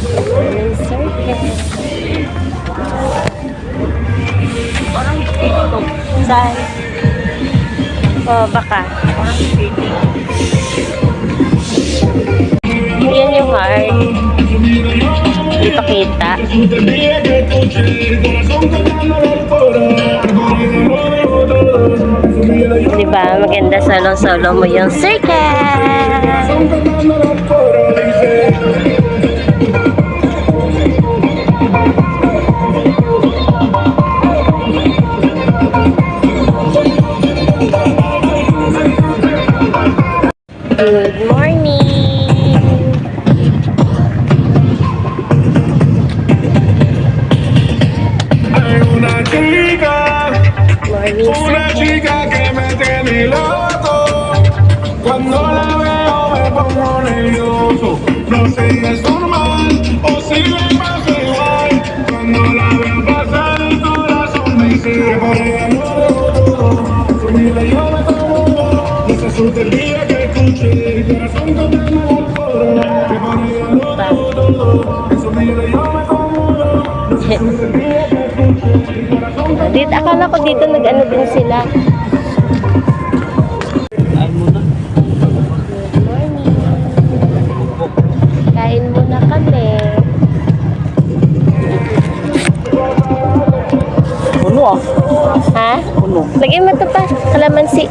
Yung circus. Parang ito. Saan? Oh, baka. Yan yung heart. Hindi pa kita. Diba? Maganda solo-solo mo yung circus. Good morning! Morning, Una chica que me tiene loco. Cuando la veo me pongo nervioso. No sé si es normal o si me pasa igual. Cuando la veo pasar el corazón me sigue por el Su vida yo me tomo. No se asuste el día que escuche el corazón cantando al coro. Que por ella lo dejo todo. Su vida yo me tomo. No se asuste el día que escuche el corazón cantando. Dito, akala ko dito nag-ano din sila. Kain muna. Good morning. Kain muna kami. Puno ah. Ha? Puno. Lagyan mo ito pa. Kalamansi.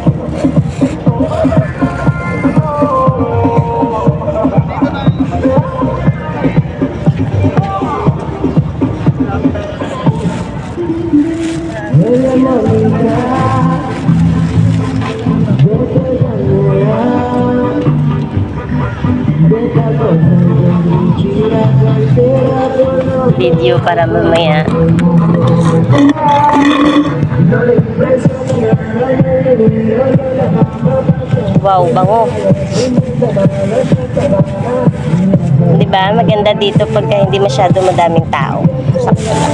Video para mamaya. Wow, bango. Diba? Maganda dito pagka hindi masyado madaming tao. Sakto lang.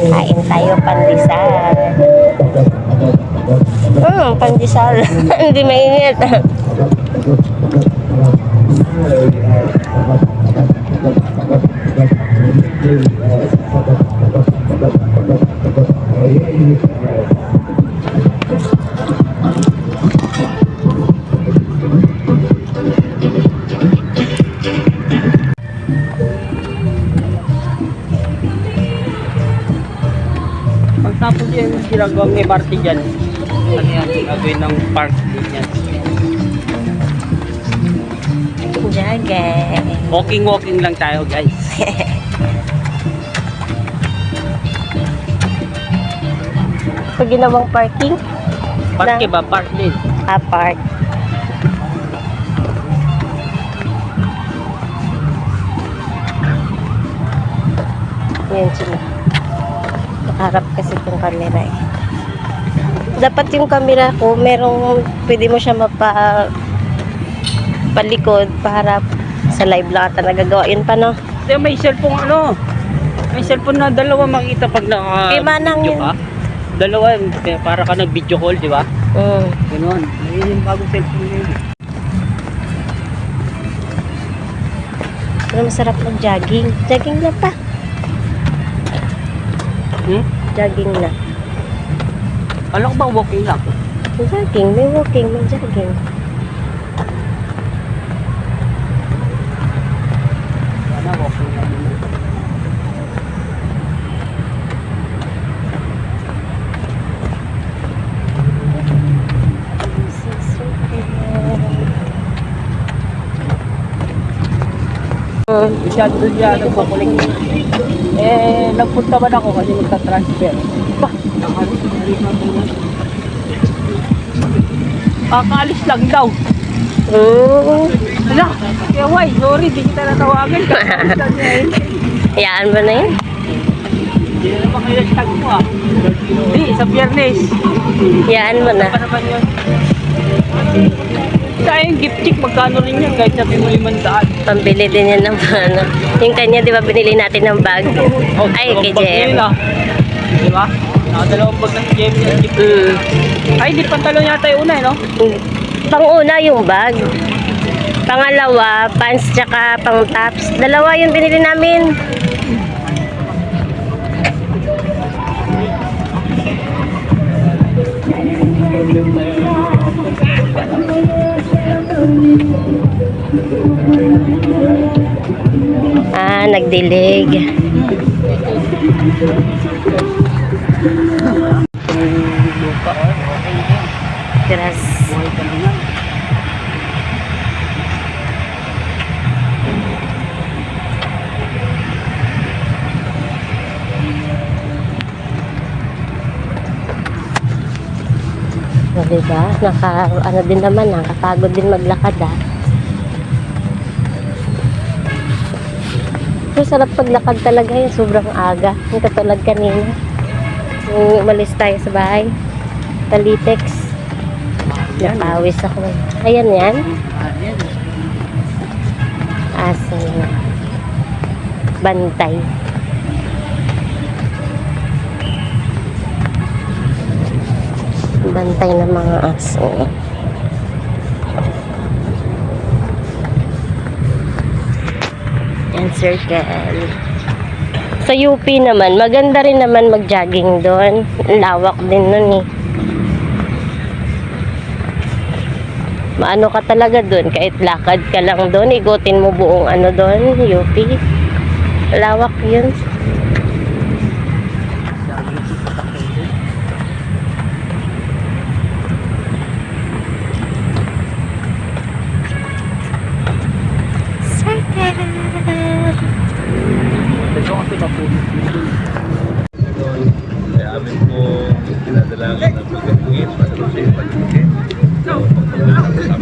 Kain tayo pandesal. Pandesal. Hindi mainit. Pagtapos yan, ginagawang MRT dyan. Ano yan, gagawin ng park din yan. Jagay. Walking lang tayo guys. Pag ginawang parking? Park ba? Park din. Park. Yan sila. Nakaharap kasi itong camera eh. Dapat yung camera ko, merong pwede mo siya palikod, paharap. Sa live lang ata nagagawa. Yun pa no? Kaya may cellphone may cellphone na dalawa makita pag Kay Manang video yun. ka. Dalawa, kaya para ka nag-video call, di ba? Ganoon. Ayun yung bagong cellphone yun. Pero masarap ng jogging. Jogging na pa. Jogging na. Alam ko ba walking lang? Jogging, may walking, may jogging. Sana walking lang. Masyado doon siya nagpakulik. Nagpunta man ako kasi magta-transfer. Kakaalis lang daw. Ala, kaya why? Sorry, di kita natawagan. Kakaalis lang niya eh. Hayaan ba na yun? Hindi na naman kayo tag mo ah. Hindi, sa Biyernes. Hayaan mo na. Pa naman yun. Sayang gift check, magkano rin yan kahit sabi mo 500. Pambili din yan ng ano. Yung kanya, di ba, binili natin ng bag? Ay, kay JM. Di ba? Nakadalawang bag ng JM yung gift. Ay, di pantalon yata yung una eh, no? Pang-una yung bag. Pangalawa, pants tsaka pang tops. Dalawa yung binili namin. Nagdilig. Lupa, okay din. Grass. Buhay ka na nga. O, diba? Ano din naman, nakapagod din maglakad Pero sarap paglakad talaga yun, sobrang aga. Yung katulad kanina. Yung umalis tayo sa bahay. Talitex. Napawis ako. Ayan yan. Yan. Aso. Bantay. Bantay ng mga aso. Yan, circle. Sa UP naman, maganda rin naman mag-jogging doon. Lawak din nun Maano ka talaga doon, kahit lakad ka lang doon, igutin mo buong ano doon, UP. Lawak yun. Ito kasi mapulit. Kaya amin po pinadalagan ng pagkakuit, masalusin, pagkakuit. So, pagkakulit sa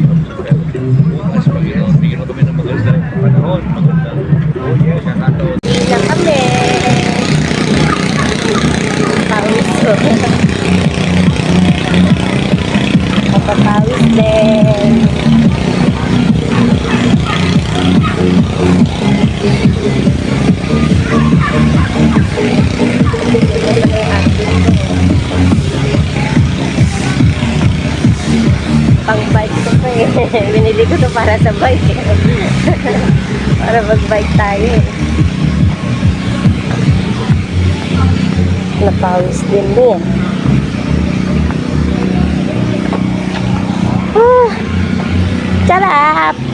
bukas, Panginoon, bigyan mo kami ng magandang panahon, magandang pagkakataon. Hindi na kami. Pawis ko. Papapawis din. Pang bike ko pa Binili ko to para sa bike para mag-bike tayo Napawis din Charap!